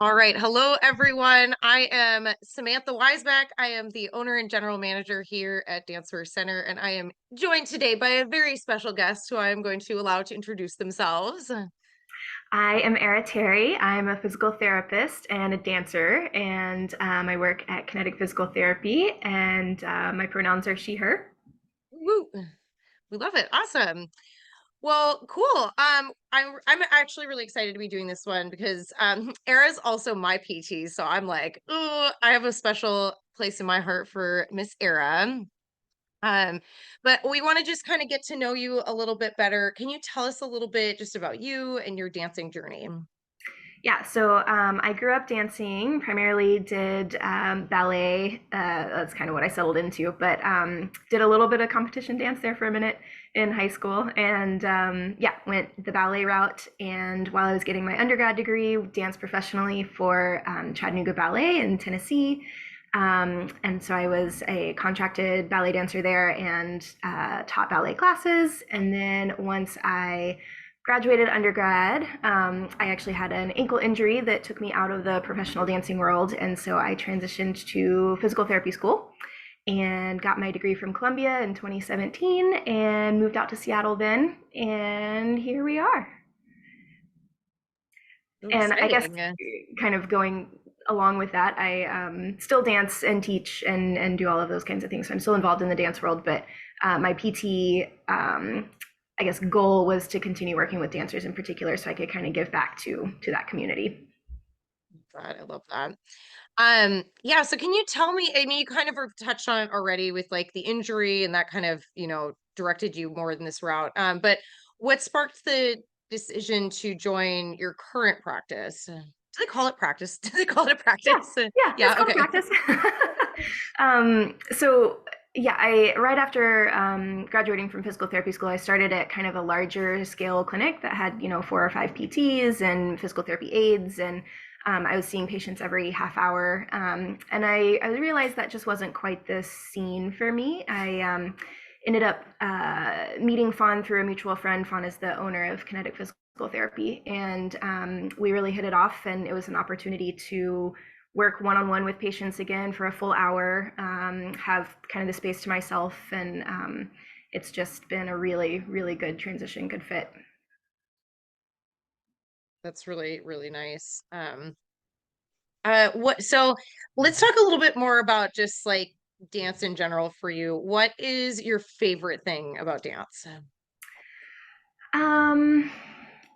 All right. Hello, everyone. I am Samantha Weisbach. I am the owner and general manager here at Dancewear Center, and I am joined today by a very special guest who I am going to allow to introduce themselves. I am Era Terry. I'm a physical therapist and a dancer, and I work at Kinetic Physical Therapy, and my pronouns are she, her. Woo. We love it. Awesome. Well, cool. I'm actually really excited to be doing this one because Era's also my PT, so I'm like, oh, I have a special place in my heart for Miss Era. Um, but we want to just kind of get to know you a little bit better. Can you tell us a little bit just about you and your dancing journey? Yeah, so I grew up dancing, primarily did ballet. That's kind of what I settled into, but did a little bit of competition dance there for a minute in high school. And yeah, went the ballet route. And while I was getting my undergrad degree, danced professionally for Chattanooga Ballet in Tennessee. And so I was a contracted ballet dancer there and taught ballet classes. And then once I graduated undergrad, I actually had an ankle injury that took me out of the professional dancing world. And so I transitioned to physical therapy school and got my degree from Columbia in 2017 and moved out to Seattle then. And here we are. So And I guess exciting. kind of going along with that, I still dance and teach and do all of those kinds of things. So I'm still involved in the dance world, but my PT, I guess, goal was to continue working with dancers in particular, so I could kind of give back to that community. God, I love that. Yeah, so can you tell me, I mean, you kind of touched on it already with like the injury and that kind of, directed you more in this route. But what sparked the decision to join your current practice? Do they call it practice? Do they call it a Yeah, practice? yeah, it's Yeah, called okay. practice. So yeah, I right after graduating from physical therapy school, I started at kind of a larger scale clinic that had 4 or 5 PTs and physical therapy aides, and I was seeing patients every half hour. And I realized that just wasn't quite the scene for me. I ended up meeting Fawn through a mutual friend. Fawn is the owner of Kinetic Physical Therapy, and we really hit it off, and it was an opportunity to work one-on-one with patients again for a full hour, have kind of the space to myself, and it's just been a really, really good transition, good fit. That's really, really nice. So let's talk a little bit more about just like dance in general for you. What is your favorite thing about dance? Um,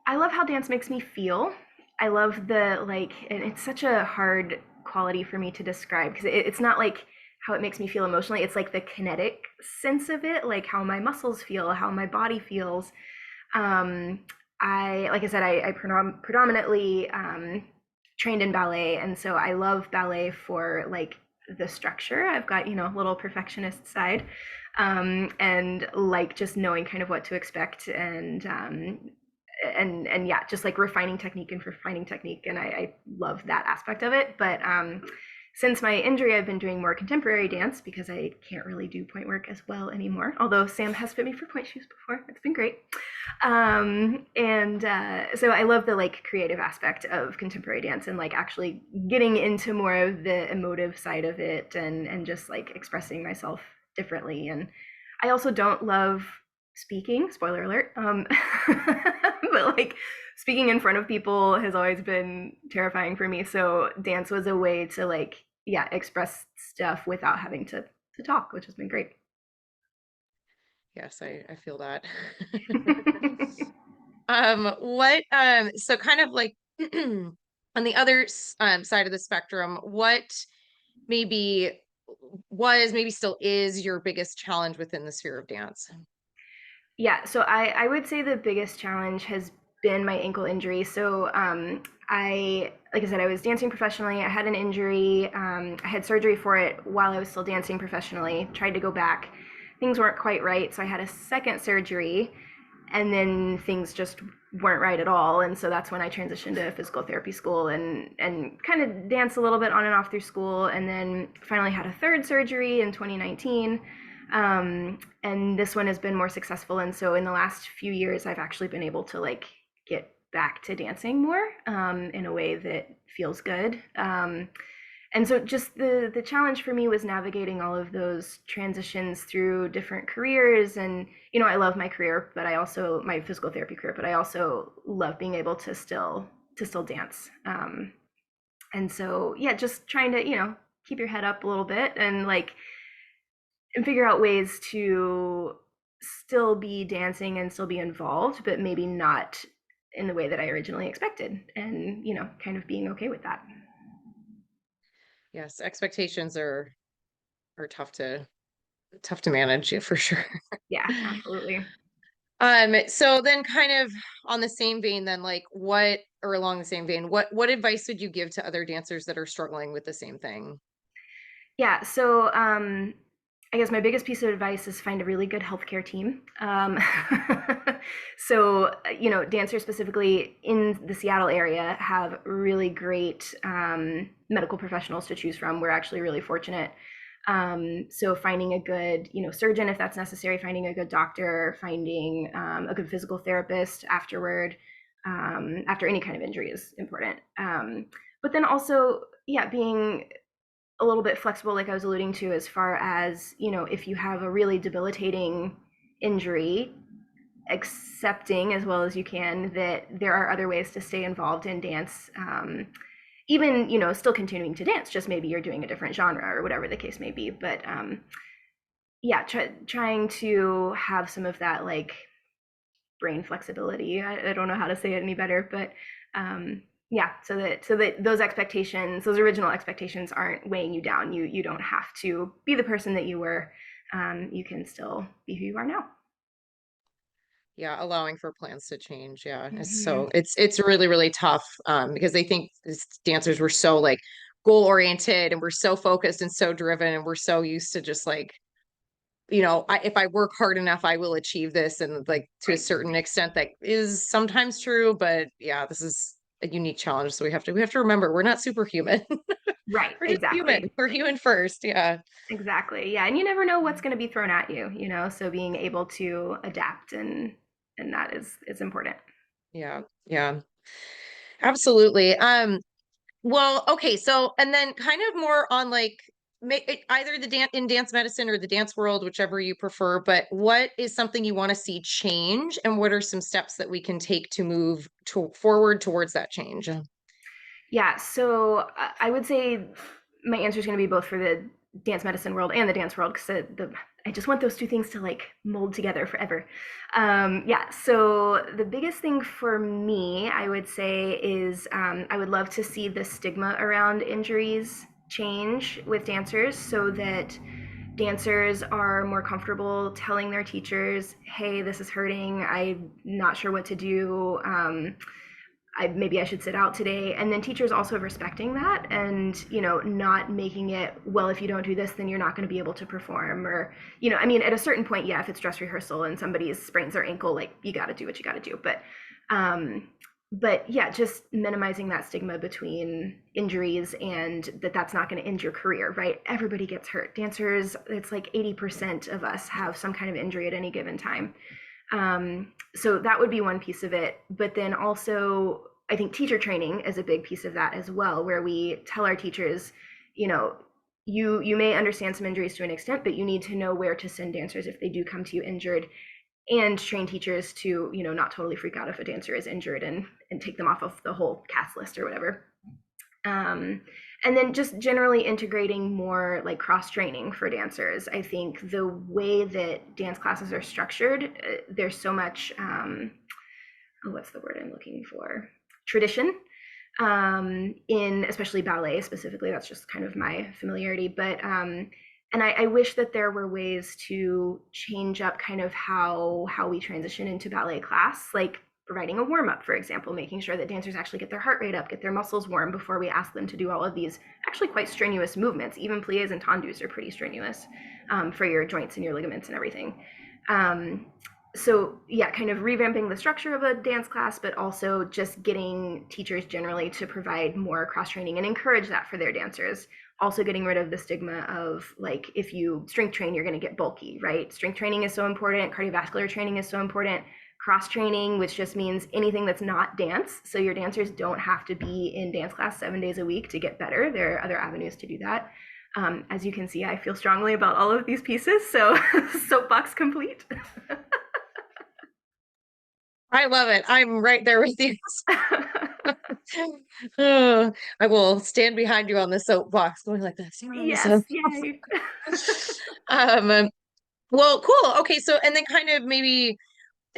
I love how dance makes me feel. I love the like, and it's such a hard quality for me to describe because it's not like how it makes me feel emotionally. It's like the kinetic sense of it, like how my muscles feel, how my body feels. Um, like I said, I predominantly trained in ballet, and so I love ballet for like the structure. I've got a little perfectionist side, and like just knowing kind of what to expect and yeah, just like refining technique, and I love that aspect of it. But since my injury, I've been doing more contemporary dance because I can't really do point work as well anymore. Although Sam has fit me for point shoes before, it's been great. And so I love the like creative aspect of contemporary dance and like actually getting into more of the emotive side of it and just like expressing myself differently. And I also don't love speaking, spoiler alert. But like speaking in front of people has always been terrifying for me. So dance was a way to like, yeah, express stuff without having to talk, which has been great. Yes, I feel that. So kind of like on the other side of the spectrum, what maybe maybe still is your biggest challenge within the sphere of dance? Yeah, so I would say the biggest challenge has been my ankle injury. So like I said, I was dancing professionally. I had an injury. I had surgery for it while I was still dancing professionally. Tried to go back. Things weren't quite right, so I had a second surgery, and then things just weren't right at all. And so that's when I transitioned to physical therapy school and kind of danced a little bit on and off through school, and then finally had a third surgery in 2019. And this one has been more successful, and so in the last few years I've actually been able to like get back to dancing more in a way that feels good. And so just the challenge for me was navigating all of those transitions through different careers. And I love my career, but I also my physical therapy career, but I also love being able to still dance. And so yeah, just trying to keep your head up a little bit and and figure out ways to still be dancing and still be involved, but maybe not in the way that I originally expected, and kind of being okay with that. Yes, expectations are tough to manage, yeah, for sure. Yeah, absolutely. So then kind of on the same vein then, like what or along the same vein, what advice would you give to other dancers that are struggling with the same thing? Yeah, so I guess my biggest piece of advice is find a really good healthcare team. So, dancers specifically in the Seattle area have really great medical professionals to choose from. We're actually really fortunate. So finding a good, surgeon if that's necessary, finding a good doctor, finding a good physical therapist afterward, after any kind of injury is important. But then also, yeah, being a little bit flexible, like I was alluding to, as far as, if you have a really debilitating injury, accepting as well as you can that there are other ways to stay involved in dance. Even, still continuing to dance, just maybe you're doing a different genre or whatever the case may be. But yeah, trying to have some of that brain flexibility. I don't know how to say it any better, but yeah, so that those expectations, those original expectations, aren't weighing you down. You don't have to be the person that you were. You can still be who you are now. Yeah, allowing for plans to change. Yeah. Mm-hmm. It's really, really tough because they think dancers were so like goal oriented and we're so focused and so driven and we're so used to just like, if I work hard enough, I will achieve this. And like to a Right. certain extent, that is sometimes true, but yeah, this is a unique challenge. So we have to remember we're not superhuman. Right. We're just human. Exactly. We're human first. Yeah. Exactly. Yeah, and you never know what's going to be thrown at you. So being able to adapt and that is important. Yeah. Yeah. Absolutely. Well, okay, so and then kind of more on like either the dance medicine or the dance world, whichever you prefer, but what is something you want to see change and what are some steps that we can take to move forward towards that change? Yeah, so I would say my answer is going to be both for the dance medicine world and the dance world, because I just want those two things to mold together forever. Yeah, so the biggest thing for me, I would say, is I would love to see the stigma around injuries change with dancers so that dancers are more comfortable telling their teachers, hey, this is hurting, I'm not sure what to do. Maybe I should sit out today. And then teachers also respecting that, and, not making it, well, if you don't do this, then you're not going to be able to perform. Or, I mean, at a certain point, yeah, if it's dress rehearsal and somebody sprains their ankle, you got to do what you got to do. Um, but yeah, just minimizing that stigma between injuries, and that's not going to end your career, right? Everybody gets hurt. Dancers, it's like 80% of us have some kind of injury at any given time. So that would be one piece of it. But then also, I think teacher training is a big piece of that as well, where we tell our teachers, you know, you may understand some injuries to an extent, but you need to know where to send dancers if they do come to you injured, and train teachers to, not totally freak out if a dancer is injured, and take them off of the whole cast list or whatever. Um, and then just generally integrating more cross training for dancers. I think the way that dance classes are structured, there's so much, oh, what's the word I'm looking for? Tradition, in especially ballet specifically. That's just kind of my familiarity. But and I wish that there were ways to change up kind of how we transition into ballet class, like providing a warm up, for example, making sure that dancers actually get their heart rate up, get their muscles warm before we ask them to do all of these actually quite strenuous movements. Even plies and tendus are pretty strenuous, for your joints and your ligaments and everything. Um, so yeah, kind of revamping the structure of a dance class, but also just getting teachers generally to provide more cross training and encourage that for their dancers. Also getting rid of the stigma of if you strength train, you're going to get bulky, right? Strength training is so important, cardiovascular training is so important, cross training, which just means anything that's not dance. So your dancers don't have to be in dance class 7 days a week to get better. There are other avenues to do that. As you can see, I feel strongly about all of these pieces, so soapbox complete. I love it. I'm right there with you. Oh, I will stand behind you on the soapbox, going like this. Yes, yay. Um, well, cool. Okay, so and then kind of maybe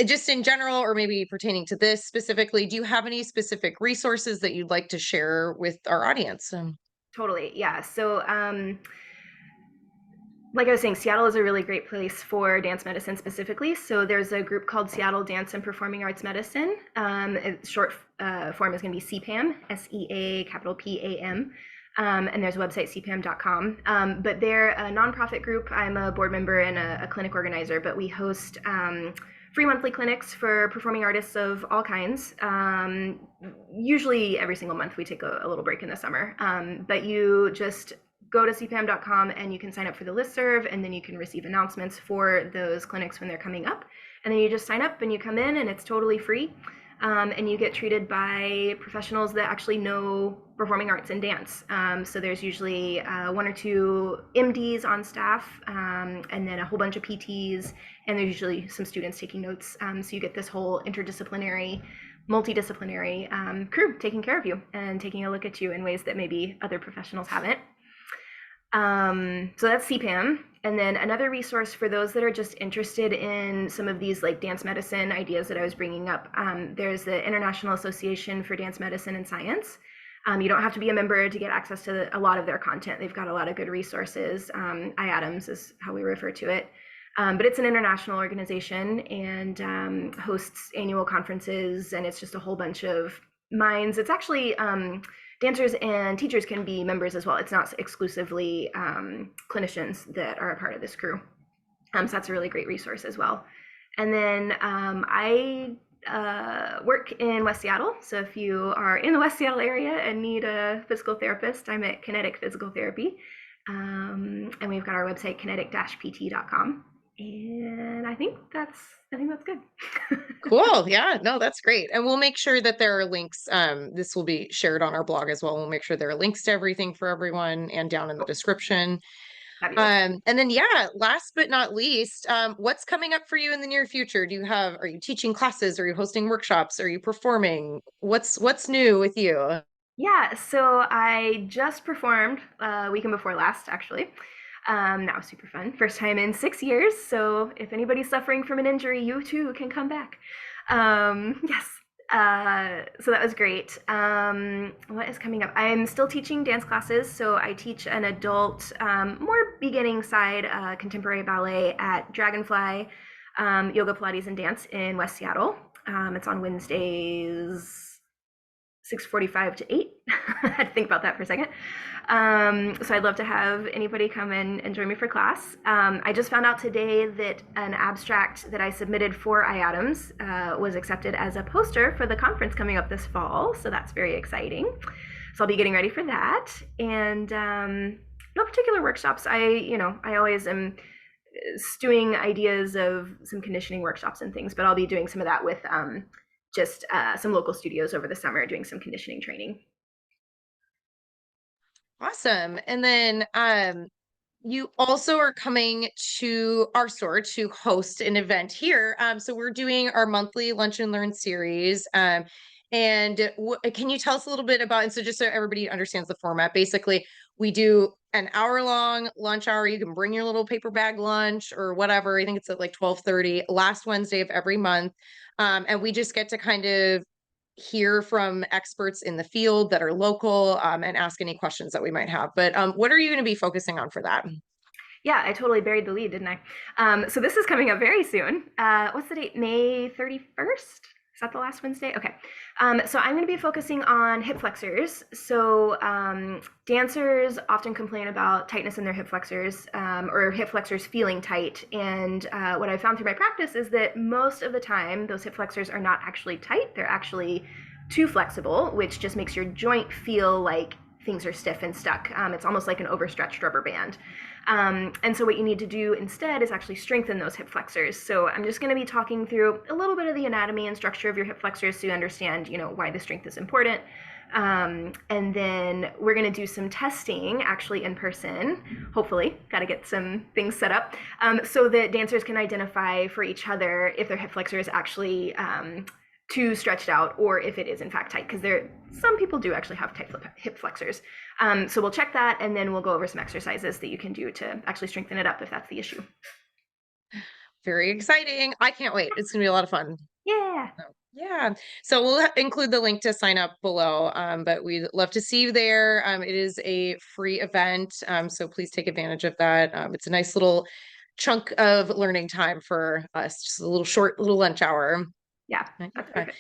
just in general, or maybe pertaining to this specifically, do you have any specific resources that you'd like to share with our audience? Totally, yeah. So like I was saying, Seattle is a really great place for dance medicine specifically. So there's a group called Seattle Dance and Performing Arts Medicine. Its short form is going to be CPAM, SEA capital PAM. And there's a website, cpam.com. But they're a nonprofit group. I'm a board member and a clinic organizer, but we host free monthly clinics for performing artists of all kinds. Usually every single month. We take a little break in the summer. But you just go to cpam.com and you can sign up for the listserv, and then you can receive announcements for those clinics when they're coming up. And then you just sign up and you come in, and it's totally free. And you get treated by professionals that actually know performing arts and dance. So there's usually one or two MDs on staff, and then a whole bunch of PTs, and there's usually some students taking notes. So you get this whole interdisciplinary, multidisciplinary crew taking care of you and taking a look at you in ways that maybe other professionals haven't. So that's CPAM. And then another resource for those that are just interested in some of these like dance medicine ideas that I was bringing up, there's the International Association for Dance Medicine and Science. You don't have to be a member to get access to a lot of their content. They've got a lot of good resources. IADMS is how we refer to it. But it's an international organization and hosts annual conferences, and it's just a whole bunch of minds. It's actually dancers and teachers can be members as well. It's not exclusively clinicians that are a part of this crew. So that's a really great resource as well. And then I work in West Seattle. So if you are in the West Seattle area and need a physical therapist, I'm at Kinetic Physical Therapy. And we've got our website, kinetic-pt.com. And I think that's good. Cool. Yeah, no, that's great. And we'll make sure that there are links. This will be shared on our blog as well. We'll make sure there are links to everything for everyone and down in the description. Fabulous. And then yeah, last but not least, what's coming up for you in the near future? Are you teaching classes? Are you hosting workshops? Are you performing? What's new with you? Yeah, so I just performed weekend before last, actually. That was super fun. First time in 6 years. So if anybody's suffering from an injury, you too can come back. Yes. So that was great. What is coming up? I'm still teaching dance classes. So I teach an adult, more beginning side contemporary ballet at Dragonfly Yoga, Pilates, and Dance in West Seattle. It's on Wednesdays 6:45 to 8. I had to think about that for a second. So I'd love to have anybody come in and join me for class. I just found out today that an abstract that I submitted for IADMS was accepted as a poster for the conference coming up this fall. So that's very exciting. So I'll be getting ready for that. And no particular workshops. I always am stewing ideas of some conditioning workshops and things, but I'll be doing some of that with just some local studios over the summer doing some conditioning training. Awesome. And then you also are coming to our store to host an event here. So we're doing our monthly Lunch and Learn series. And can you tell us a little bit about, and so just so everybody understands the format, basically we do an hour-long lunch hour. You can bring your little paper bag lunch or whatever. I think it's at like 12:30, last Wednesday of every month. And we just get to kind of hear from experts in the field that are local, and ask any questions that we might have. But what are you going to be focusing on for that? Yeah, I totally buried the lead, didn't I? So this is coming up very soon. What's the date? May 31st? Is that the last Wednesday? Okay. So I'm going to be focusing on hip flexors. So dancers often complain about tightness in their hip flexors, or hip flexors feeling tight. And what I found through my practice is that most of the time, those hip flexors are not actually tight. They're actually too flexible, which just makes your joint feel like things are stiff and stuck. It's almost like an overstretched rubber band. And so what you need to do instead is actually strengthen those hip flexors. So I'm just going to be talking through a little bit of the anatomy and structure of your hip flexors so you understand, why the strength is important. And then we're going to do some testing actually in person, hopefully. Got to get some things set up so that dancers can identify for each other if their hip flexor is actually too stretched out or if it is in fact tight, because some people do actually have tight hip flexors. So we'll check that, and then we'll go over some exercises that you can do to actually strengthen it up if that's the issue. Very exciting. I can't wait. It's gonna be a lot of fun. Yeah. So, yeah. So we'll include the link to sign up below. But we'd love to see you there. It is a free event. So please take advantage of that. It's a nice little chunk of learning time for us, just a little short little lunch hour. Yeah, that's Yeah. perfect.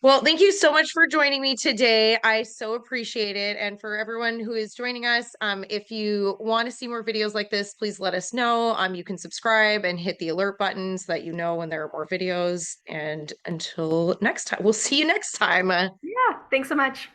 Well, thank you so much for joining me today. I so appreciate it. And for everyone who is joining us, if you want to see more videos like this, please let us know. You can subscribe and hit the alert button so that you know when there are more videos. And until next time, we'll see you next time. Yeah, thanks so much.